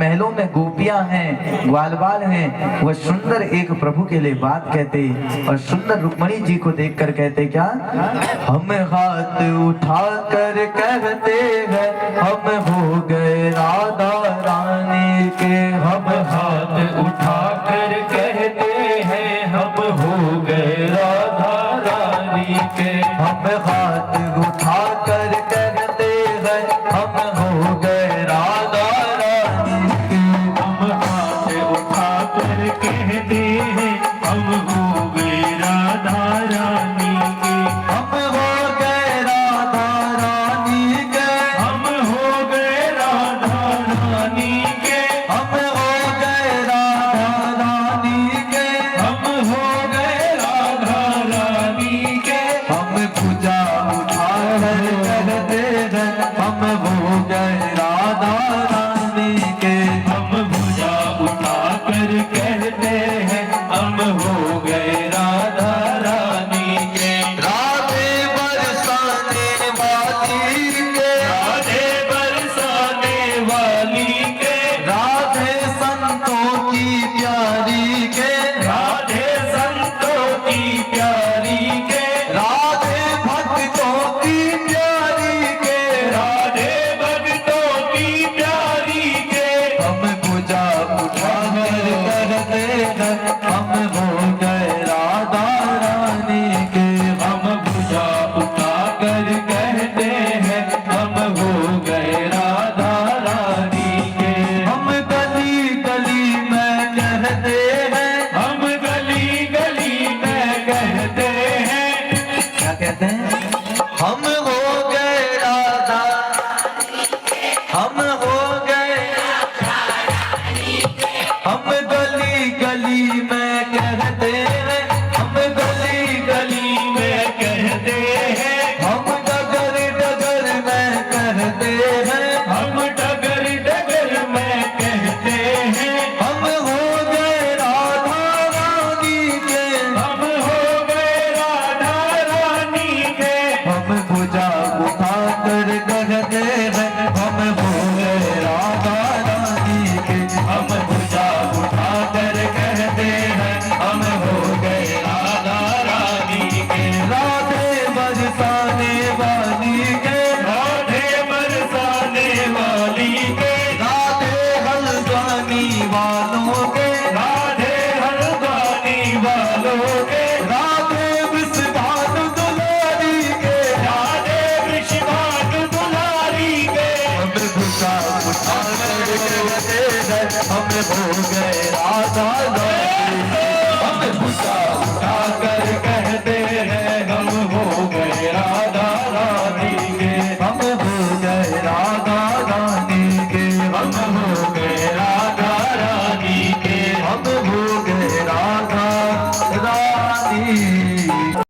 महलों में गोपियां हैं, ग्वाल बाल हैं, वह सुंदर एक प्रभु के लिए बात कहते और सुंदर रुक्मणी जी को देखकर कहते क्या, हम हाथ उठा कर कहते हैं हम हो गए राधा रानी के। हम हाथ उठा कर कहते हैं हम हो गए राधा रानी के। हम हाथ उठा कर कहते हैं हम हो गए राधा रानी के। हम हाथ उठा कर कहते हैं हम हो गए राधा रानी के। हम हो गए राधा रानी के। हम हो गए राधा रानी के। हम हो गए राधा रानी के। हम हो गए राधा रानी के। हम पूजा उठा कर कहते हैं हम हो गए राधा रानी के। हम भुजा उठा कर कहते हैं हम हो गए राधा रानी के। राधे बरसाने वाली के। राधे बरसाने वाली के। राधे संतों की प्यारी के। राधे संतों की प्यारी के। राधे भक्तों की प्यारी के। राधे भक्तों की प्यारी के। हम पूजा उठा कर कहते हैं हम हो गए राधा रानी के। हम भुजा उठा कर कहते हैं हम हो गए राधा रानी के। हम गली गली में कहते हैं। हम गली गली में कहते हैं। क्या कहते हैं? हम हो गए राधा, हम हो गए। हम गली गली में कहते हैं। हम गली गली में कहते हैं। हम डगर डगर में कहते हैं। हम डगर डगर में कहते हैं। हम हो गए राधा रानी के। हम हो गए राधा रानी के। हम पूजा उठा कर कहते हैं हम हो गए राधा रानी के। हम भुजा उठा कर कहते हैं हम हो गए राधा रानी के। राधे बरसाने वाली के। राधे बरसाने वाली के। राधे हल्द्वानी वालों के। राधे हल्द्वानी वालों के। राधे विषभानु दुलारी के। राधे वृषभानु दुलारी के। हम पूजा उठा कर कहते हैं हम हो गए राधा रानी के। हम पूजा